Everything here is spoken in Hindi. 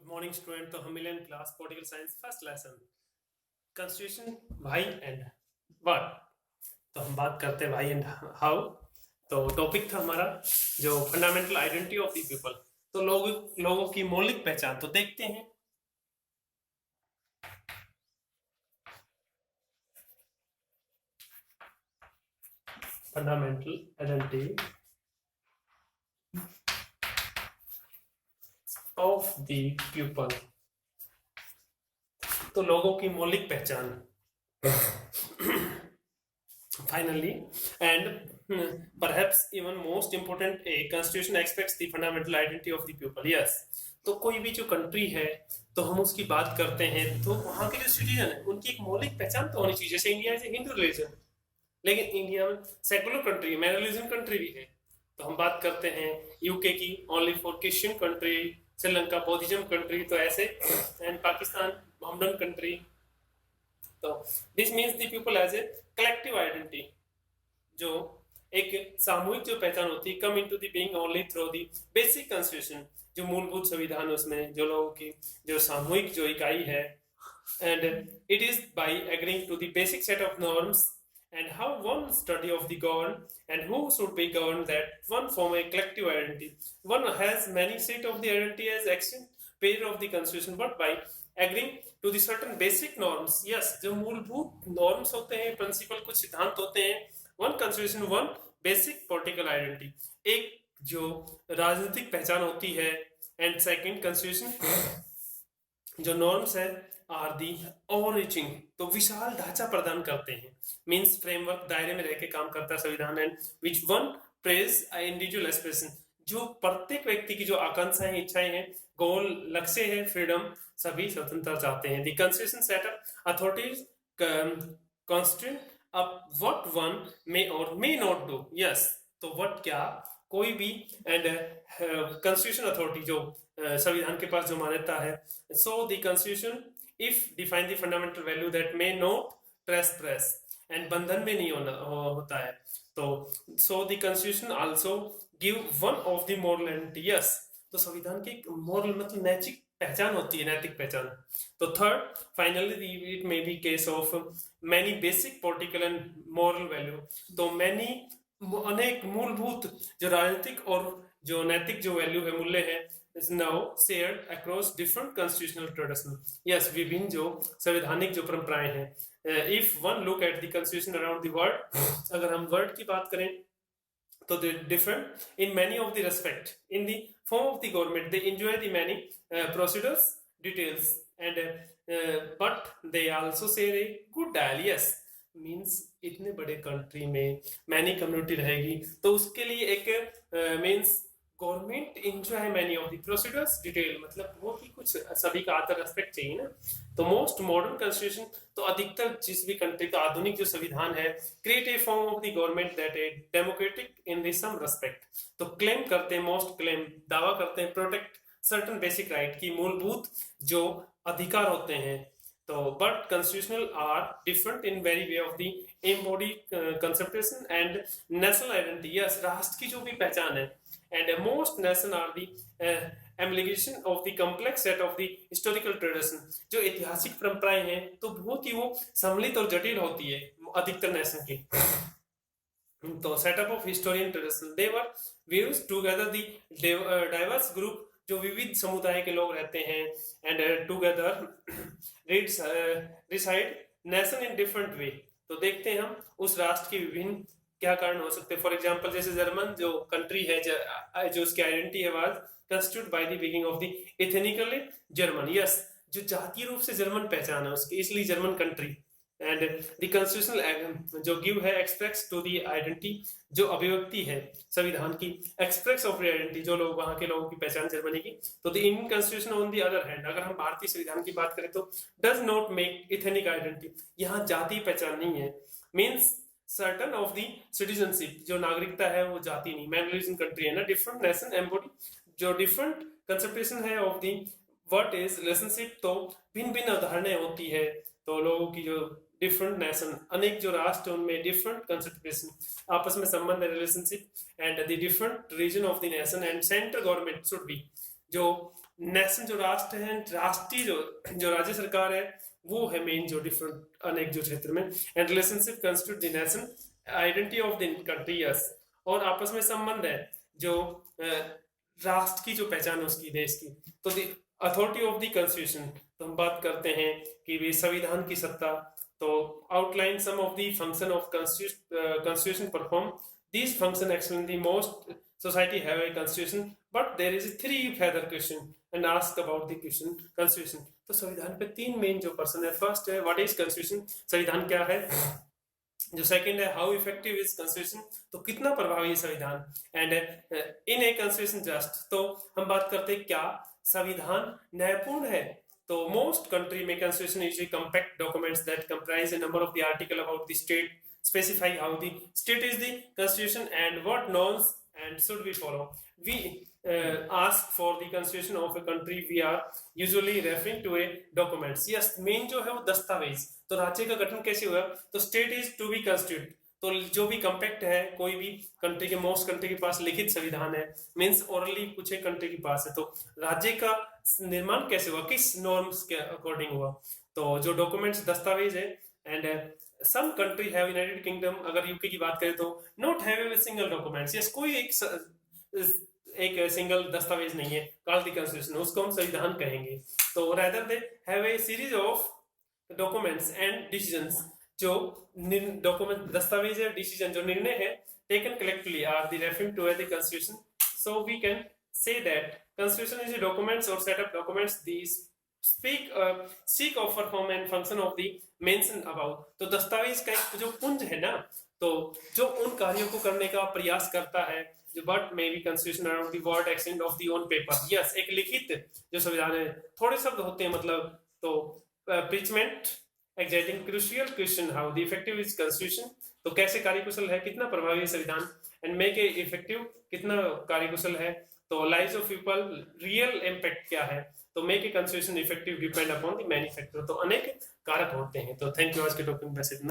Morning student. तो हम मिले in class political science first lesson constitution भाई एंड व्हाट। तो हम बात करते हैं भाई एंड हाउ। तो टॉपिक था हमारा जो fundamental identity of the people. तो लोगों की मौलिक पहचान। तो देखते हैं fundamental identity of the people. तो लोगों की मौलिक पहचान finally and perhaps even most important, a constitution expects the fundamental identity of the people. Yes, तो कोई भी जो कंट्री है तो हम उसकी बात करते हैं तो वहां के जो सिटीजन है उनकी एक मौलिक पहचान तो होनी चाहिए। जैसे इंडिया है हिंदू रिलीजन, लेकिन इंडिया में secular country man religion country भी है। तो हम बात करते हैं यूके की, only for Christian country, Sri Lanka Buddhism country, तो ऐसे, एंड पाकिस्तान मोहम्मदन कंट्री। तो this means the people as a collective identity, जो एक सामूहिक जो पहचान होती है, come into the being only through the basic constitution, जो मूलभूत संविधान उसमें जो लोगों की जो सामूहिक जो इकाई है, and it is by agreeing to the basic set of norms and how one study of the govern and who should be governed, that one form a collective identity. One has many set of the identity as action pair of the constitution, but by agreeing to the certain basic norms, yes, जो मूलभूत norms होते हैं, प्रिंसिपल कुछ सिद्धांत होते हैं, one constitution one basic political identity, एक जो राजनीतिक पहचान होती है, एंड सेकंड constitution जो नॉर्म्स है आर दी ओवररीचिंग, तो विशाल ढांचा प्रदान करते हैं, मींस फ्रेमवर्क, दायरे में रह के काम करता है संविधान, and which one praise individual expression, जो प्रत्येक व्यक्ति की जो आकांक्षाएं इच्छाएं हैं, गोल लक्ष्य है, फ्रीडम, सभी स्वतंत्रता चाहते हैं। The constitution setup authorities constitute अब व्हाट वन मे और मे नॉट डू। यस, तो व्हाट क्या कोई भी, एंड कॉन्स्टिट्यूशन अथॉरिटी जो संविधान के पास जो मान्यता है, so the constitution if define the fundamental value that may not trespass, and बंधन में नहीं होता है। तो so the constitution also give one of the moral identity. Yes, तो संविधान की मॉरल मतलब नैतिक पहचान होती है, नैतिक पहचान। तो third finally it may be case of many basic political and moral value, तो मैनी अनेक मूलभूत जो राजनीतिक और जो नैतिक जो वैल्यू है, मूल्य है, is now shared across different constitutional traditions. Yes, विभिन्न जो संवैधानिक जो परंपराएं हैं। If one look at the constitution around the world, अगर हम वर्ल्ड की बात करें तो they different in many of the respect. In the form of the government, they enjoy the many procedures, details, and but they also share a good dial. Yes, means इतने बड़े कंट्री में मैनी कम्युनिटी रहेगी तो उसके लिए एक means government enjoy many of the procedures detail, मतलब बहुत ही कुछ सभी का आदर रेस्पेक्ट चाहिए ना। तो मोस्ट मॉडर्न कॉन्स्टिट्यूशन, तो अधिकतर जिस भी कंट्री का आधुनिक जो संविधान है, create a form of the government that a democratic in the some respect, तो क्लेम करते हैं, मोस्ट क्लेम दावा करते हैं, प्रोटेक्ट सर्टन बेसिक राइट की मूलभूत जो अधिकार होते हैं। तो but constitutional are different in very way of the embodied conception and national identity. Yes, राष्ट्र की जो भी पहचान है, and most nation are the amalgamation of the complex set of the historical tradition. जो ऐतिहासिक परंपराएं हैं तो बहुत ही वो सम्मिलित और जटिल होती है अधिकतर नेशन की। तो setup of historian tradition, they were views together the diverse group, जो विविध समुदाय के लोग रहते हैं, and together reside nation in different way. तो देखते हैं हम उस राष्ट्र के विभिन्न क्या कारण हो सकते हैं। फॉर एग्जांपल जैसे जर्मन जो कंट्री है, जो उसकी आइडेंटिटी है, was constitute by the beginning of the ethnically German. Yes, जो जातीय रूप से जर्मन पहचान है उसकी, इसलिए German country. And the constitutional जो गिव है एक्सप्रेस टू द आइडेंटिटी, जो अभिव्यक्ति है संविधान की, एक्सप्रेस ऑफ द आइडेंटिटी, जो लोग वहां के लोगों की पहचान जर्मनी की। तो the Indian constitution on the other hand, अगर हम भारतीय संविधान की बात करें तो does not make ethnic identity, यहाँ जातीय पहचान नहीं है, means certain of the citizenship, जो नागरिकता है वो जाति नहीं, मैन रिलीजन कंट्री है ना, डिफरेंट नेशन एम्बॉडी, जो डिफरेंट कंसेप्टेशन है of the what is relationship, तो भिन्न भिन्न अवधारणाएं होती है। तो लोगों की जो डिफरेंट नेशन, अनेक जो राष्ट्र, उनमें डिफरेंट कंसेप्टेशन, आपस में संबंध है, relationship, and the different region of the nation and central government should be, जो नेशन जो राष्ट्र है, राष्ट्रीय जो राज्य सरकार है, वो है मेन जो डिफरेंट अनेक जो क्षेत्र में, and relationship constitute the nation identity of the country, yes, और आपस में संबंध है जो राष्ट्र की जो पहचान है उसकी, देश की। तो the authority of the constitution, तो हम बात करते हैं कि वे संविधान की सत्ता, तो outline some of the function of constitution perform, these function explain the most society have a constitution, but there is a three further question and ask about the question constitution। तो संविधान पे तीन मेन जो पर्सन है, फर्स्ट है व्हाट इज कॉन्स्टिट्यूशन, संविधान क्या है, जो सेकंड है हाउ इफेक्टिव इज कॉन्स्टिट्यूशन, तो कितना प्रभावी है संविधान, and in a constitution just, तो हम बात करते हैं क्या संविधान न्यायपूर्ण है। तो मोस्ट कंट्री में constitution is A compact documents that comprise a number of the article about the state, specify how the state is the constitution and what norms and should we follow। We ask for the constitution of a country, we are usually referring to a documents, yes, main जो है वो दस्तावेज। तो राज्य का गठन कैसे हुआ, तो state is to be constitute, तो जो भी कंपैक्ट है, कोई भी कंट्री के, मोस्ट कंट्री के पास लिखित संविधान है, मीन्स ओरली कुछ एक कंट्री के पास है, तो राज्य का निर्माण कैसे हुआ, किस नॉर्म्स के अकॉर्डिंग हुआ, तो जो डॉक्यूमेंट्स दस्तावेज है। And some country have, United Kingdom अगर यूके की बात करें तो not have a single documents, yes, कोई एक सिंगल दस्तावेज नहीं है कॉल्ड द कॉन्स्टिट्यूशन, उसको हम संविधान कहेंगे। तो rather they have a series of documents and decisions, जो डॉक्यूमेंट दस्तावेज है, डिसीजन जो निर्णय है, taken collectively are the referring to the constitution. So we can say that constitution is a documents और set of documents these seek of perform and function of the mentioned above। तो दस्तावेज का एक जो पुंज है ना, तो जो उन कार्यों को करने का प्रयास करता है, जो but may be constitution around the word extend of the on paper, yes, एक लिखित जो संविधान है, थोड़े शब्द होते हैं मतलब, तो प्रीचमेंट exacting crucial question how the effective is constitution, तो कैसे कार्यकुशल है, कितना प्रभावी है संविधान, एंड मेक ए इफेक्टिव, कितना कार्यकुशल है, तो lives of people, real impact क्या है, तो make a constitution effective depend upon the many factor, तो अनेक कारक होते हैं। तो थैंक यू, आज के टॉपिक में बस इतना।